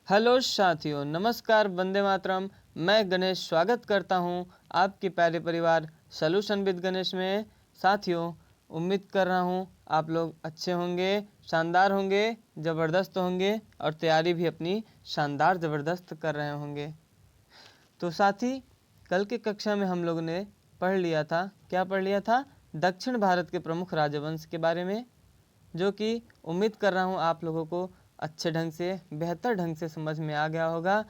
Hello साथियों, नमस्कार, वंदे मातरम। मैं गणेश स्वागत करता हूं आपके प्यारे परिवार सॉल्यूशन विद गणेश में। साथियों, उम्मीद कर रहा हूं आप लोग अच्छे होंगे, शानदार होंगे, ज़बरदस्त होंगे और तैयारी भी अपनी शानदार ज़बरदस्त कर रहे होंगे। तो साथी, कल की कक्षा में हम लोगों ने पढ़ लिया था, क्या पढ़ लिया था? दक्षिण भारत के प्रमुख राजवंश के बारे में, जो कि उम्मीद कर रहा हूँ आप लोगों को अच्छे ढंग से, बेहतर ढंग से समझ में आ गया होगा।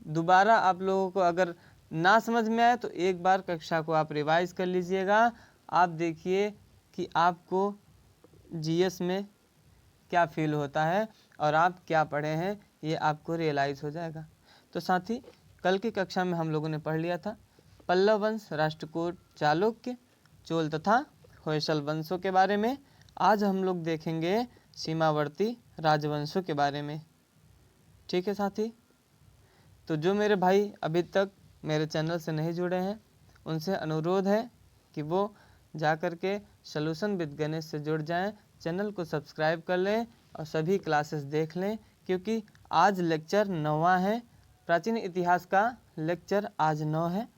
दोबारा आप लोगों को अगर ना समझ में आए तो एक बार कक्षा को आप रिवाइज कर लीजिएगा। आप देखिए कि आपको जीएस में क्या फील होता है और आप क्या पढ़े हैं, ये आपको रियलाइज़ हो जाएगा। तो साथी, कल की कक्षा में हम लोगों ने पढ़ लिया था पल्लव वंश, राष्ट्रकूट, चालुक्य, चोल तथा होयसल वंशों के बारे में। आज हम लोग देखेंगे सीमावर्ती राजवंशों के बारे में। ठीक है साथी, तो जो मेरे भाई अभी तक मेरे चैनल से नहीं जुड़े हैं उनसे अनुरोध है कि वो जा कर के सॉल्यूशन विद गणेश से जुड़ जाएं, चैनल को सब्सक्राइब कर लें और सभी क्लासेस देख लें, क्योंकि आज लेक्चर 9वां है। प्राचीन इतिहास का लेक्चर आज 9 है।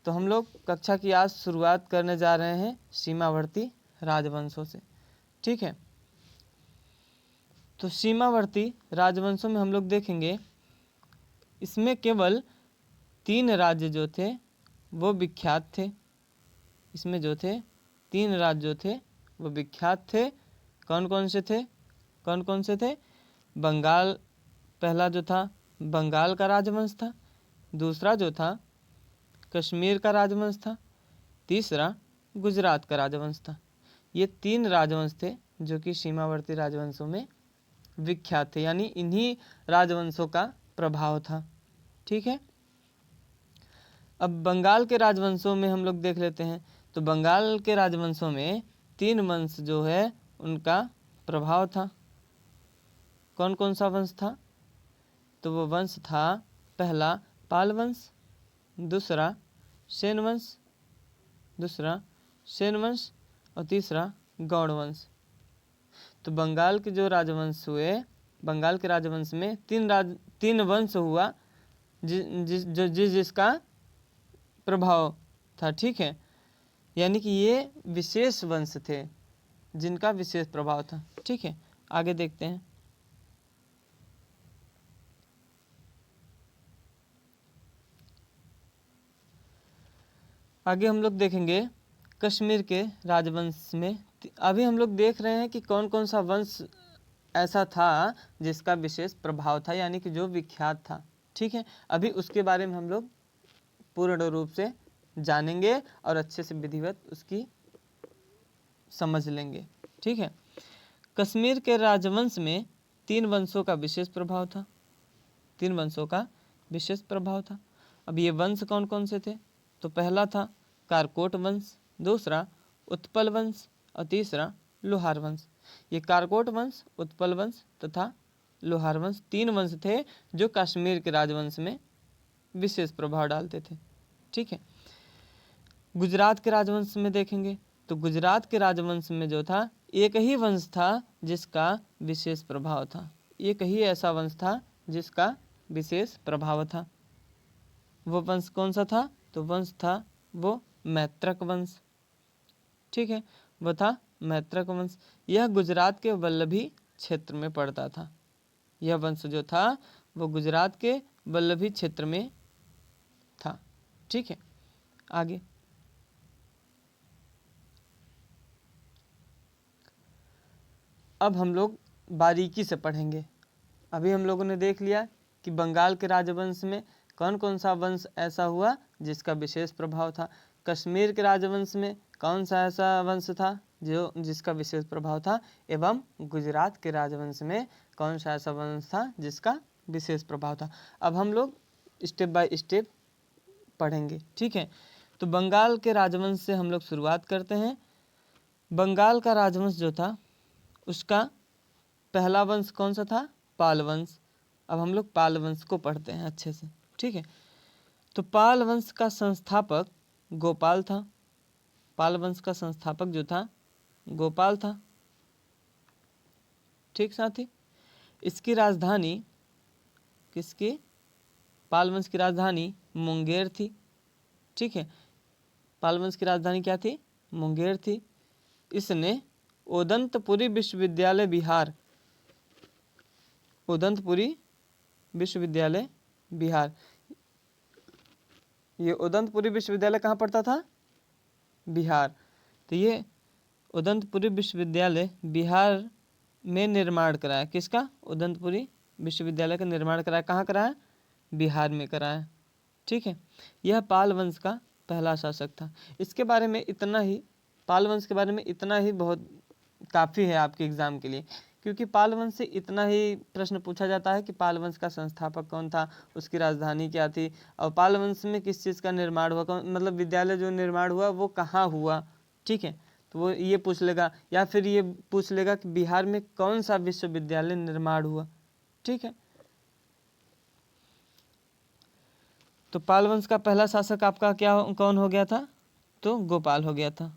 तो हम लोग कक्षा की आज शुरुआत करने जा रहे हैं सीमावर्ती राजवंशों से। ठीक है, तो सीमावर्ती राजवंशों में हम लोग देखेंगे, इसमें केवल 3 राज्य जो थे वो विख्यात थे। इसमें जो थे 3 राज्य जो थे वो विख्यात थे। कौन कौन से थे? कौन कौन से थे? बंगाल, पहला जो था बंगाल का राजवंश था। दूसरा जो था कश्मीर का राजवंश था। तीसरा गुजरात का राजवंश था। ये 3 राजवंश थे जो कि सीमावर्ती राजवंशों में विख्यात थे, यानी इन्हीं राजवंशों का प्रभाव था। ठीक है, अब बंगाल के राजवंशों में हम लोग देख लेते हैं। तो बंगाल के राजवंशों में 3 वंश जो है उनका प्रभाव था। कौन कौन सा वंश था? तो वो वंश था, पहला पाल वंश, दूसरा सेन वंश, और तीसरा गौड़ वंश। तो बंगाल के जो राजवंश हुए, बंगाल के राजवंश में 3 वंश हुआ जिसका प्रभाव था। ठीक है, यानी कि ये विशेष वंश थे जिनका विशेष प्रभाव था। ठीक है, आगे देखते हैं। आगे हम लोग देखेंगे कश्मीर के राजवंश में। अभी हम लोग देख रहे हैं कि कौन कौन सा वंश ऐसा था जिसका विशेष प्रभाव था, यानी कि जो विख्यात था। ठीक है, अभी उसके बारे में हम लोग पूर्ण रूप से जानेंगे और अच्छे से विधिवत उसकी समझ लेंगे। ठीक है, कश्मीर के राजवंश में 3 वंशों का विशेष प्रभाव था। 3 वंशों का विशेष प्रभाव था। अब ये वंश कौन कौन से थे? तो पहला था कारकोट वंश, दूसरा उत्पल वंश और तीसरा लोहार वंश। ये कारकोट वंश, उत्पल वंश तथा लोहार वंश 3 वंश थे जो कश्मीर के राजवंश में विशेष प्रभाव डालते थे। ठीक है, गुजरात के राजवंश में देखेंगे तो गुजरात के राजवंश में जो था एक ही वंश था जिसका विशेष प्रभाव था। एक ही ऐसा वंश था जिसका विशेष प्रभाव था। वो वंश कौन सा था? तो वंश था वो मैत्रक वंश। ठीक है, वो था मैत्रक वंश। यह गुजरात के वल्लभी क्षेत्र में पड़ता था। यह वंश जो था वो गुजरात के वल्लभी क्षेत्र में था। ठीक है, आगे अब हम लोग बारीकी से पढ़ेंगे। अभी हम लोगों ने देख लिया कि बंगाल के राजवंश में कौन कौन सा वंश ऐसा हुआ जिसका विशेष प्रभाव था। कश्मीर के राजवंश में कौन सा ऐसा वंश था जो जिसका विशेष प्रभाव था, एवं गुजरात के राजवंश में कौन सा ऐसा वंश था जिसका विशेष प्रभाव था। अब हम लोग स्टेप बाय स्टेप पढ़ेंगे। ठीक है, तो बंगाल के राजवंश से हम लोग शुरुआत करते हैं। बंगाल का राजवंश जो था उसका पहला वंश कौन सा था? पाल वंश। अब हम लोग पाल वंश को पढ़ते हैं अच्छे से। ठीक है, तो पाल वंश का संस्थापक गोपाल था। पाल वंश का संस्थापक जो था गोपाल था। ठीक साथी, इसकी राजधानी किसकी? पाल वंश की राजधानी मुंगेर थी। ठीक है, पाल वंश की राजधानी क्या थी? मुंगेर थी। इसने उदंतपुरी विश्वविद्यालय बिहार, उदंतपुरी विश्वविद्यालय बिहार, ये उदंतपुरी विश्वविद्यालय कहाँ पड़ता था? बिहार। तो ये उदंतपुरी विश्वविद्यालय बिहार में निर्माण कराया। किसका? उदंतपुरी विश्वविद्यालय का निर्माण कराया। कहाँ कराया? बिहार में कराया। ठीक है, यह पाल वंश का पहला शासक था। इसके बारे में इतना ही, पाल वंश के बारे में इतना ही बहुत काफ़ी है आपके एग्ज़ाम के लिए, क्योंकि पाल वंश से इतना ही प्रश्न पूछा जाता है कि पाल वंश का संस्थापक कौन था, उसकी राजधानी क्या थी, और पाल वंश में किस चीज़ का निर्माण हुआ, मतलब विद्यालय जो निर्माण हुआ वो कहाँ हुआ। ठीक है, तो वो ये पूछ लेगा, या फिर ये पूछ लेगा कि बिहार में कौन सा विश्वविद्यालय निर्माण हुआ। ठीक है, तो पाल वंश का पहला शासक आपका क्या कौन हो गया था? तो गोपाल हो गया था।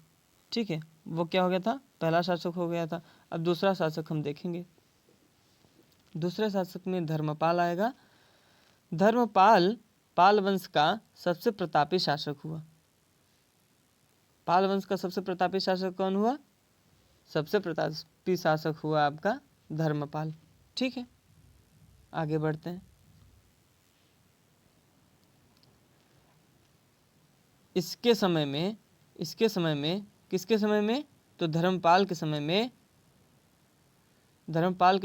ठीक है, वो क्या हो गया था? पहला शासक हो गया था। अब दूसरा शासक हम देखेंगे। दूसरे शासक में धर्मपाल आएगा। धर्मपाल पाल वंश का सबसे प्रतापी शासक हुआ। पाल वंश का सबसे प्रतापी शासक कौन हुआ? सबसे प्रतापी शासक हुआ आपका धर्मपाल। ठीक है, आगे बढ़ते हैं। इसके समय में किसके समय में? तो धर्मपाल के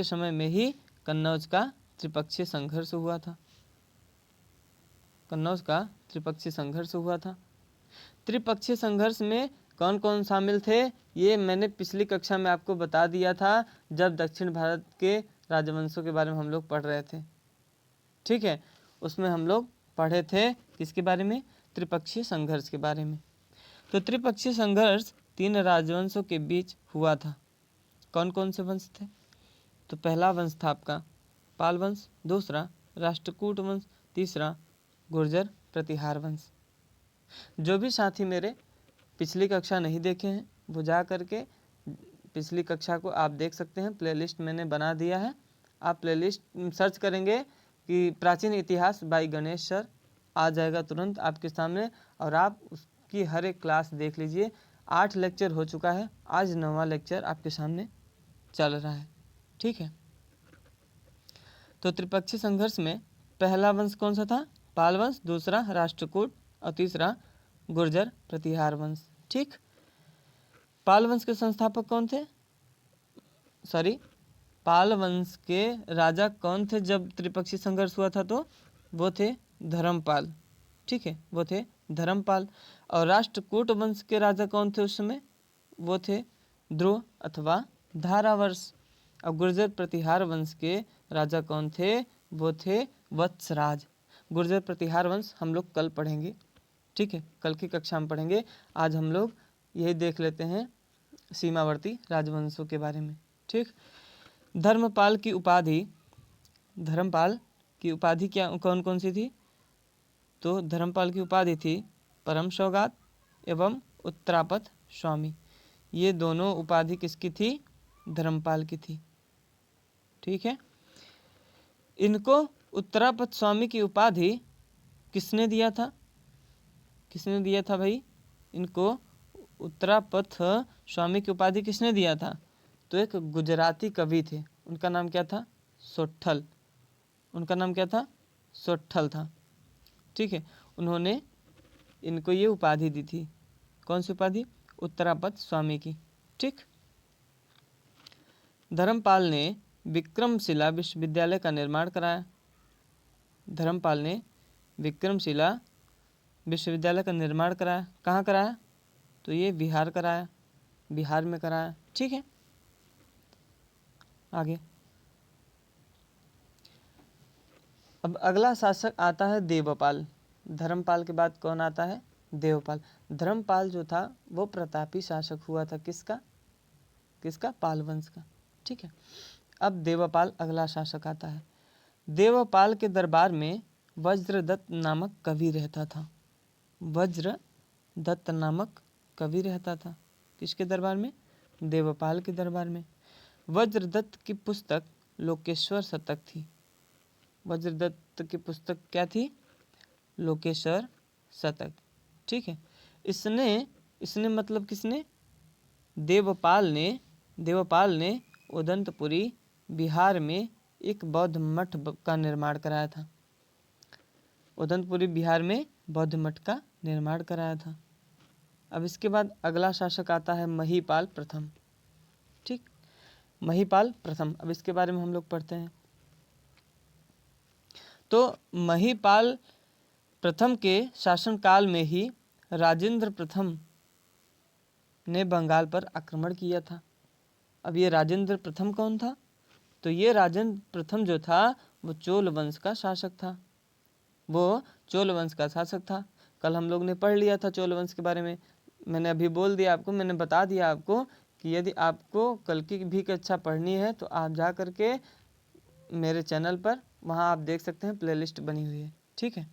समय में ही कन्नौज का त्रिपक्षीय संघर्ष हुआ था। कन्नौज का त्रिपक्षीय संघर्ष हुआ था। त्रिपक्षीय संघर्ष में कौन कौन शामिल थे, ये मैंने पिछली कक्षा में आपको बता दिया था, जब दक्षिण भारत के राजवंशों के बारे में हम लोग पढ़ रहे थे। ठीक है, उसमें हम लोग पढ़े थे किसके बारे में? त्रिपक्षीय संघर्ष के बारे में। तो त्रिपक्षीय संघर्ष 3 राजवंशों के बीच हुआ था। कौन कौन से वंश थे? तो पहला वंश था आपका पाल वंश, दूसरा राष्ट्रकूट वंश, तीसरा गुर्जर प्रतिहार वंश। जो भी साथी मेरे पिछली कक्षा नहीं देखे हैं वो जा करके पिछली कक्षा को आप देख सकते हैं, प्लेलिस्ट मैंने बना दिया है। आप प्लेलिस्ट सर्च करेंगे कि प्राचीन इतिहास बाय गणेश सर, आ जाएगा तुरंत आपके सामने, और आप उसकी हर एक क्लास देख लीजिए। 8 लेक्चर हो चुका है, आज 9वां लेक्चर आपके सामने चल रहा है। ठीक है, तो त्रिपक्षीय संघर्ष में पहला वंश कौन सा था? पाल वंश, दूसरा राष्ट्रकूट और तीसरा गुर्जर प्रतिहार वंश। ठीक, पाल वंश के संस्थापक कौन थे? पाल वंश के राजा कौन थे जब त्रिपक्षीय संघर्ष हुआ था? तो वो थे धर्मपाल। ठीक है, वो थे धर्मपाल। और राष्ट्रकूट वंश के राजा कौन थे उस समय? वो थे ध्रुव अथवा धारावर्ष। और गुर्जर प्रतिहार वंश के राजा कौन थे? वो थे वत्सराज। गुर्जर प्रतिहार वंश हम लोग कल पढ़ेंगे। ठीक है, कल की कक्षा में पढ़ेंगे। आज हम लोग यही देख लेते हैं सीमावर्ती राजवंशों के बारे में। ठीक, धर्मपाल की उपाधि क्या कौन कौन सी थी? तो धर्मपाल की उपाधि थी परम सौगात एवं उत्तरापथ स्वामी। ये दोनों उपाधि किसकी थी? धर्मपाल की थी। ठीक है, इनको उत्तरापथ स्वामी की उपाधि किसने दिया था? किसने दिया था भाई? इनको उत्तरापथ स्वामी की उपाधि किसने दिया था? तो एक गुजराती कवि थे, उनका नाम क्या था? सोट्ठल। उनका नाम क्या था? सोट्ठल था। ठीक है, उन्होंने इनको ये उपाधि दी थी। कौन सी उपाधि? उत्तरापथ स्वामी की। ठीक, धर्मपाल ने विक्रमशिला विश्वविद्यालय का निर्माण कराया। धर्मपाल ने विक्रमशिला विश्वविद्यालय का निर्माण कराया। कहाँ कराया? तो ये बिहार कराया, बिहार में कराया। ठीक है, आगे अब अगला शासक आता है देवपाल। धर्मपाल के बाद कौन आता है? देवपाल। धर्मपाल जो था वो प्रतापी शासक हुआ था। किसका? पाल वंश का। ठीक है, अब देवपाल अगला शासक आता है। देवपाल के दरबार में वज्रदत्त नामक कवि रहता था। वज्रदत्त नामक कवि रहता था। किसके दरबार में? देवपाल के दरबार में। वज्रदत्त की पुस्तक लोकेश्वर शतक थी। वज्रदत्त की पुस्तक क्या थी? लोकेश्वर शतक। ठीक है, इसने मतलब किसने? देवपाल ने उदंतपुरी बिहार में एक बौद्ध मठ का निर्माण कराया था। उदंतपुरी बिहार में बौद्ध मठ का निर्माण कराया था। अब इसके बाद अगला शासक आता है महिपाल प्रथम। ठीक, महिपाल प्रथम, अब इसके बारे में हम लोग पढ़ते हैं। तो महिपाल प्रथम के शासनकाल में ही राजेंद्र प्रथम ने बंगाल पर आक्रमण किया था। अब ये राजेंद्र प्रथम कौन था? तो ये राजेंद्र प्रथम जो था वो चोल वंश का शासक था। वो चोल वंश का शासक था। कल हम लोग ने पढ़ लिया था चोल वंश के बारे में। मैंने अभी बोल दिया आपको, मैंने बता दिया आपको कि यदि आपको कल की भी कक्षा पढ़नी है तो आप जा करके मेरे चैनल पर, वहाँ आप देख सकते हैं, प्लेलिस्ट बनी हुई है। ठीक है,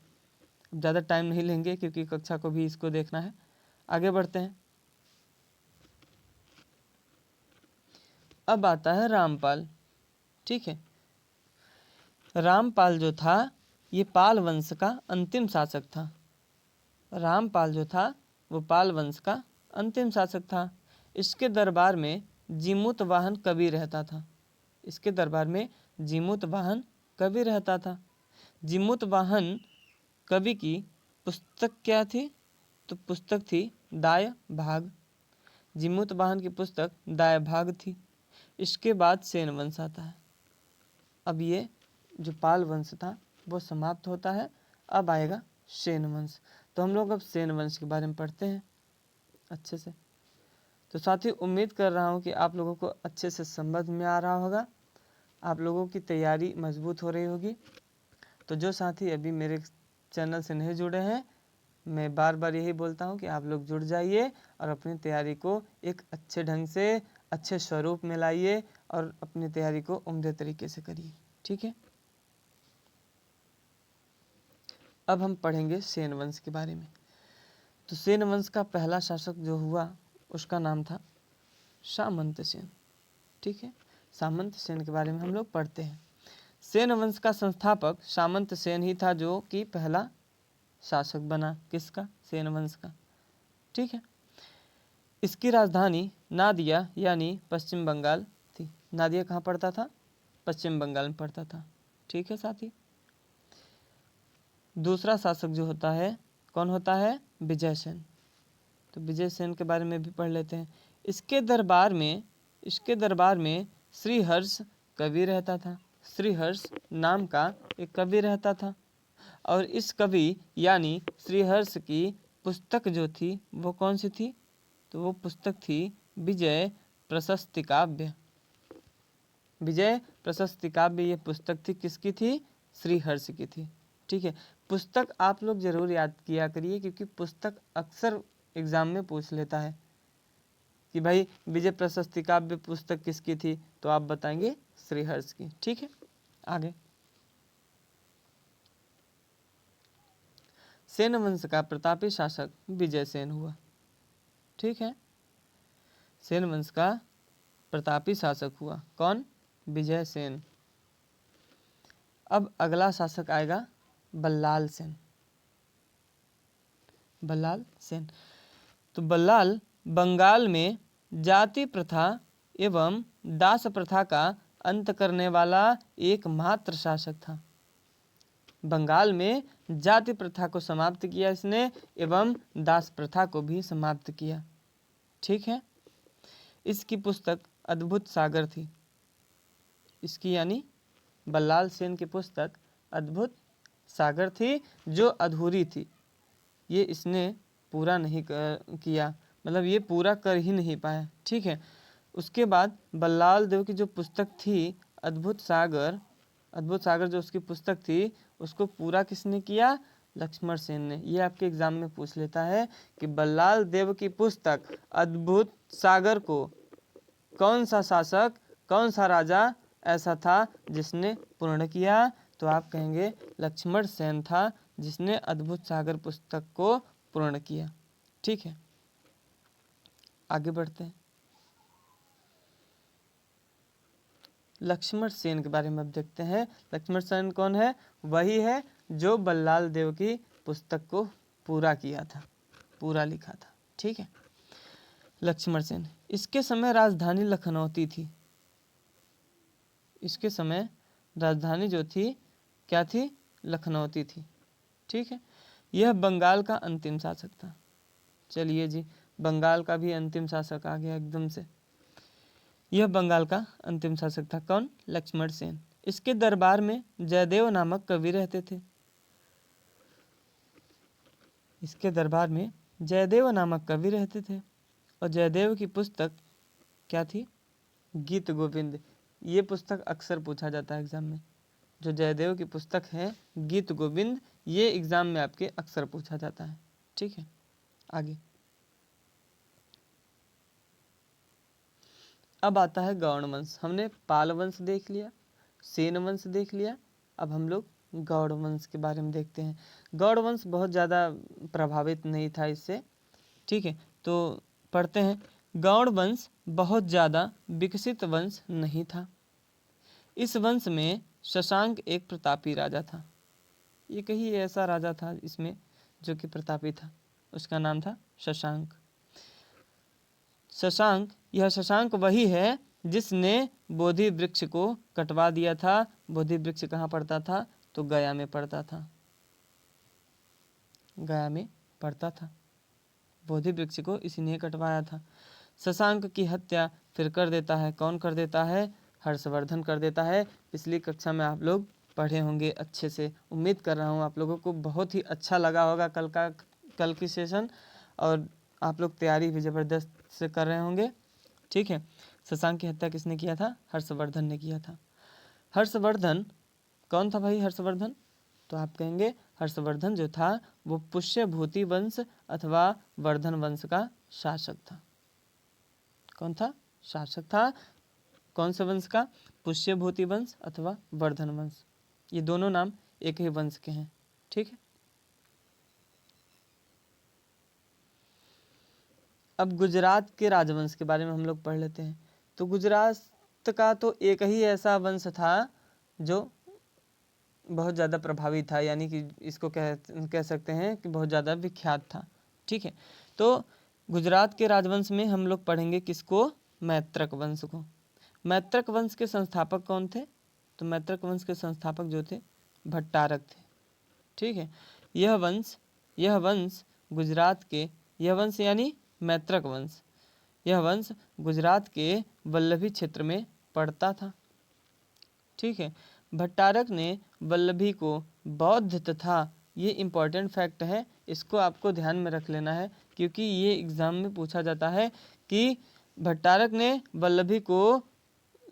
अब ज़्यादा टाइम नहीं लेंगे क्योंकि कक्षा को भी इसको देखना है। आगे बढ़ते हैं। अब आता है रामपाल। ठीक है, रामपाल जो था ये पाल वंश का अंतिम शासक था। रामपाल जो था वो पाल वंश का अंतिम शासक था। इसके दरबार में जीमूत वाहन कवि रहता था। इसके दरबार में जीमूत वाहन कवि रहता था। जीमूत वाहन कवि की पुस्तक क्या थी? तो पुस्तक थी दाय भाग। जीमूत वाहन की पुस्तक दाय भाग थी। इसके बाद सेन वंश आता है। अब ये जो पाल वंश था वो समाप्त होता है। अब आएगा सेन वंश। तो हम लोग अब सेन वंश के बारे में पढ़ते हैं अच्छे से। तो साथी, उम्मीद कर रहा हूँ कि आप लोगों को अच्छे से समझ में आ रहा होगा, आप लोगों की तैयारी मजबूत हो रही होगी। तो जो साथी अभी मेरे चैनल से नहीं जुड़े हैं, मैं बार बार यही बोलता हूँ कि आप लोग जुड़ जाइए और अपनी तैयारी को एक अच्छे ढंग से, अच्छे स्वरूप में लाइए और अपनी तैयारी को उम्दे तरीके से करिए। ठीक है, अब हम पढ़ेंगे सेन वंश के बारे में। तो सेन वंश का पहला शासक जो हुआ उसका नाम था सामंत सेन। ठीक है, सामंत सेन के बारे में हम लोग पढ़ते हैं। सेन वंश का संस्थापक सामंत सेन ही था, जो कि पहला शासक बना। किसका? सेन वंश का। ठीक है, इसकी राजधानी नादिया यानी पश्चिम बंगाल थी। नादिया कहाँ पड़ता था? पश्चिम बंगाल में पड़ता था। ठीक है साथी, दूसरा शासक जो होता है कौन होता है? विजय सेन। तो विजय सेन के बारे में भी पढ़ लेते हैं। इसके दरबार में श्रीहर्ष कवि रहता था। श्रीहर्ष नाम का एक कवि रहता था और इस कवि यानी श्रीहर्ष की पुस्तक जो थी वो कौन सी थी? तो वो पुस्तक थी विजय प्रशस्ति काव्य। विजय प्रशस्ति काव्य ये पुस्तक थी, किसकी थी? श्रीहर्ष की थी। ठीक है, पुस्तक आप लोग जरूर याद किया करिए क्योंकि पुस्तक अक्सर एग्जाम में पूछ लेता है कि भाई विजय प्रशस्ति काव्य पुस्तक किसकी थी, तो आप बताएंगे श्रीहर्ष की। ठीक है, आगे सेन वंश का प्रतापी शासक विजय सेन हुआ। ठीक है, सेन वंश का प्रतापी शासक हुआ कौन? विजय सेन। अब अगला शासक आएगा बल्लाल सेन। बल्लाल सेन, तो बल्लाल बंगाल में जाति प्रथा एवं दास प्रथा का अंत करने वाला एकमात्र शासक था। बंगाल में जाति प्रथा को समाप्त किया इसने एवं दास प्रथा को भी समाप्त किया। ठीक है, इसकी पुस्तक अद्भुत सागर थी। इसकी यानी बल्लाल सेन की पुस्तक अद्भुत सागर थी जो अधूरी थी। ये इसने पूरा नहीं किया, मतलब ये पूरा कर ही नहीं पाया। ठीक है, उसके बाद बल्लाल देव की जो पुस्तक थी अद्भुत सागर जो उसकी पुस्तक थी उसको पूरा किसने किया? लक्ष्मण सेन ने। ये आपके एग्जाम में पूछ लेता है कि बल्लाल देव की पुस्तक अद्भुत सागर को कौन सा शासक, कौन सा राजा ऐसा था जिसने पूर्ण किया? तो आप कहेंगे लक्ष्मण सेन था जिसने अद्भुत सागर पुस्तक को पूर्ण किया। ठीक है, आगे बढ़ते हैं। लक्ष्मण सेन के बारे में अब देखते हैं। लक्ष्मण सेन कौन है? वही है जो बल्लाल देव की पुस्तक को पूरा किया था, पूरा लिखा था। ठीक है, लक्ष्मण सेन। इसके समय राजधानी लखनऊती थी। इसके समय राजधानी जो थी क्या थी? लखनऊती थी। ठीक है, यह बंगाल का अंतिम शासक था। चलिए जी, बंगाल का भी अंतिम शासक आ गया एकदम से। यह बंगाल का अंतिम शासक था। कौन? लक्ष्मण सेन। इसके दरबार में जयदेव नामक कवि रहते थे। इसके दरबार में जयदेव नामक कवि रहते थे और जयदेव की पुस्तक क्या थी? गीत गोविंद। ये पुस्तक अक्सर पूछा जाता है एग्जाम में। जो जयदेव की पुस्तक है गीत गोविंद, ये एग्जाम में आपके अक्सर पूछा जाता है। ठीक है, आगे अब आता है गौड़ वंश। हमने पाल वंश देख लिया, सेन वंश देख लिया, अब हम लोग गौड़ वंश के बारे में देखते हैं। गौड़ वंश बहुत ज़्यादा प्रभावित नहीं था इससे। ठीक है, तो पढ़ते हैं। गौड़ वंश बहुत ज़्यादा विकसित वंश नहीं था। इस वंश में शशांक एक प्रतापी राजा था। एक ही ऐसा राजा था इसमें जो कि प्रतापी था, उसका नाम था शशांक। शशांक, यह शशांक वही है जिसने बोधि वृक्ष को कटवा दिया था। बोधि वृक्ष कहाँ पड़ता था? तो गया में पड़ता था, गया में पड़ता था। बोधि वृक्ष को इसी ने कटवाया था। शशांक की हत्या फिर कर देता है, कौन कर देता है? हर्षवर्धन कर देता है। पिछली कक्षा में आप लोग पढ़े होंगे अच्छे से। उम्मीद कर रहा हूँ आप लोगों को बहुत ही अच्छा लगा होगा कल की सेशन, और आप लोग तैयारी भी ज़बरदस्त से कर रहे होंगे। ठीक है, शशांक की हत्या किसने किया था? हर्षवर्धन ने किया था। हर्षवर्धन कौन था भाई? हर्षवर्धन तो आप कहेंगे हर्षवर्धन जो था वो पुष्यभूति वंश अथवा वर्धन वंश का शासक था। कौन था? शासक था। कौन से वंश का? पुष्यभूति वंश अथवा वर्धन वंश। ये दोनों नाम एक ही वंश के हैं। ठीक है, अब गुजरात के राजवंश के बारे में हम लोग पढ़ लेते हैं। तो गुजरात का तो एक ही ऐसा वंश था जो बहुत ज़्यादा प्रभावी था, यानी कि इसको कह सकते हैं कि बहुत ज़्यादा विख्यात था। ठीक है, तो गुजरात के राजवंश में हम लोग पढ़ेंगे किसको? मैत्रक वंश को। मैत्रक वंश के संस्थापक कौन थे? तो मैत्रक वंश के संस्थापक जो थे भट्टारक थे। ठीक है, यह वंश गुजरात के, यह वंश यानी मैत्रक वंश, यह वंश गुजरात के वल्लभी क्षेत्र में पड़ता था। ठीक है, भट्टारक ने वल्लभी को बौद्ध तथा, ये इम्पॉर्टेंट फैक्ट है, इसको आपको ध्यान में रख लेना है क्योंकि ये एग्ज़ाम में पूछा जाता है कि भट्टारक ने वल्लभी को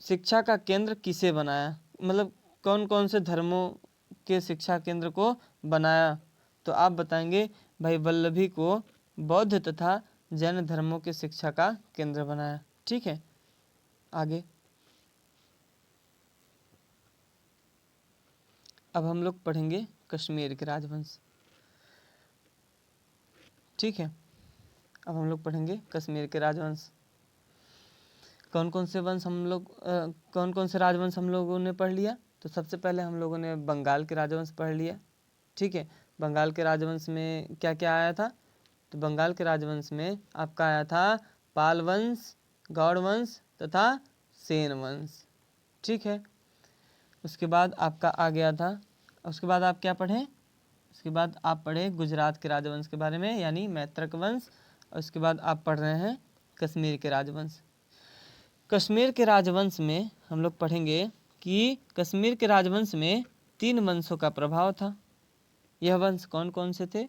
शिक्षा का केंद्र किसे बनाया, मतलब कौन कौन से धर्मों के शिक्षा केंद्र को बनाया। तो आप बताएंगे भाई वल्लभी को बौद्ध तथा जैन धर्मों के शिक्षा का केंद्र बनाया। ठीक है, आगे अब हम लोग पढ़ेंगे कश्मीर के राजवंश। ठीक है, अब हम लोग पढ़ेंगे कश्मीर के राजवंश। कौन कौन से राजवंश हम लोगों ने पढ़ लिया? तो सबसे पहले हम लोगों ने बंगाल के राजवंश पढ़ लिया। ठीक है, बंगाल के राजवंश में क्या क्या आया था? तो बंगाल के राजवंश में आपका आया था पाल वंश, गौड़ वंश तथा सेन वंश। ठीक है, उसके बाद आपका आ गया था, उसके बाद आप क्या पढ़ें? उसके बाद आप पढ़े गुजरात के राजवंश के बारे में यानी मैत्रक वंश, और उसके बाद आप पढ़ रहे हैं कश्मीर के राजवंश। कश्मीर के राजवंश में हम लोग पढ़ेंगे कि कश्मीर के राजवंश में 3 वंशों का प्रभाव था। यह वंश कौन कौन से थे?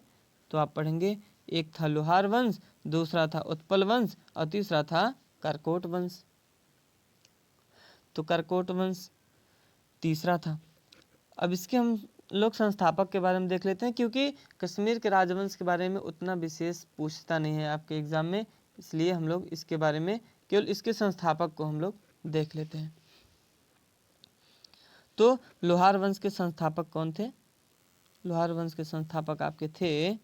तो आप पढ़ेंगे, एक था लोहार वंश, दूसरा था उत्पल वंश और तीसरा था करकोट वंश। तो करकोट वंश तीसरा था। अब इसके हम लोग संस्थापक के बारे में देख लेते हैं क्योंकि कश्मीर के राजवंश के बारे में उतना विशेष पूछता नहीं है आपके एग्जाम में, इसलिए हम लोग इसके बारे में केवल इसके संस्थापक को हम लोग देख लेते हैं। तो लोहार वंश के संस्थापक कौन थे? लोहार वंश के संस्थापक आपके थे,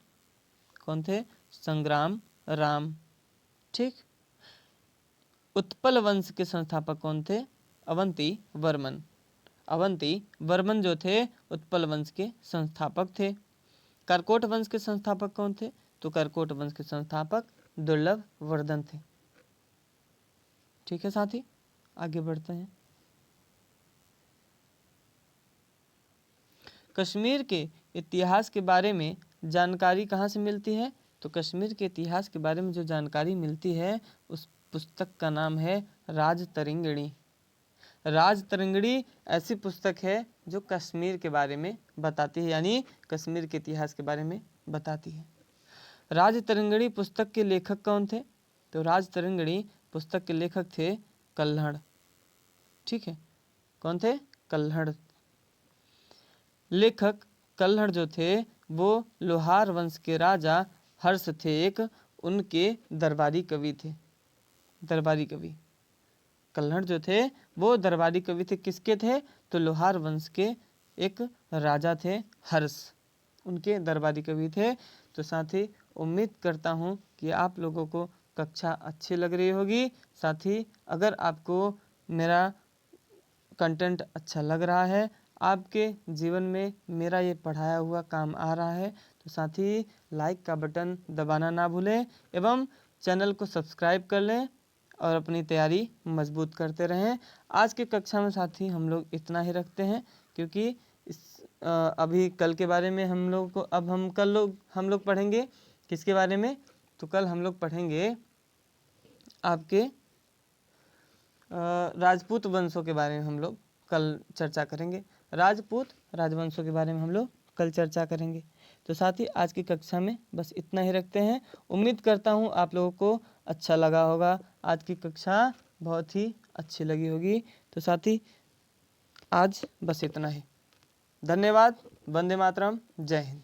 कौन थे? संग्राम राम। ठीक, उत्पल वंश के संस्थापक कौन थे? अवंती वर्मन। अवंती वर्मन जो थे उत्पल वंश के संस्थापक थे। करकोट वंश के संस्थापक कौन थे? तो करकोट वंश के संस्थापक दुर्लभ वर्धन थे। ठीक है साथी, आगे बढ़ते हैं। कश्मीर के इतिहास के बारे में जानकारी कहाँ से मिलती है? तो कश्मीर के इतिहास के बारे में जो जानकारी मिलती है उस पुस्तक का नाम है राजतरंगिणी। राजतरंगिणी ऐसी पुस्तक है जो कश्मीर के बारे में बताती है, यानी कश्मीर के इतिहास के बारे में बताती है। राजतरंगिणी पुस्तक के लेखक कौन थे? तो राजतरंगिणी पुस्तक के लेखक थे कल्हड़। ठीक है, कौन थे? कल्हड़। लेखक कल्हड़ जो थे वो लोहार वंश के राजा हर्ष थे, एक उनके दरबारी कवि थे। दरबारी कवि कल्हड़ जो थे वो दरबारी कवि थे। किसके थे? तो लोहार वंश के एक राजा थे हर्ष, उनके दरबारी कवि थे। तो साथ ही उम्मीद करता हूँ कि आप लोगों को कक्षा अच्छी लग रही होगी। साथ ही अगर आपको मेरा कंटेंट अच्छा लग रहा है, आपके जीवन में मेरा ये पढ़ाया हुआ काम आ रहा है, तो साथ ही लाइक का बटन दबाना ना भूलें एवं चैनल को सब्सक्राइब कर लें और अपनी तैयारी मजबूत करते रहें। आज की कक्षा में साथी हम लोग इतना ही रखते हैं, क्योंकि अभी कल के बारे में हम लोग को अब हम लोग पढ़ेंगे किसके बारे में? तो कल हम लोग पढ़ेंगे आपके राजपूत वंशों के बारे में हम लोग कल चर्चा करेंगे। राजपूत राजवंशों के बारे में हम लोग कल चर्चा करेंगे। तो साथ ही आज की कक्षा में बस इतना ही रखते हैं। उम्मीद करता हूँ आप लोगों को अच्छा लगा होगा। आज की कक्षा बहुत ही अच्छी लगी होगी। तो साथ ही आज बस इतना ही। धन्यवाद। वंदे मातरम। जय हिंद।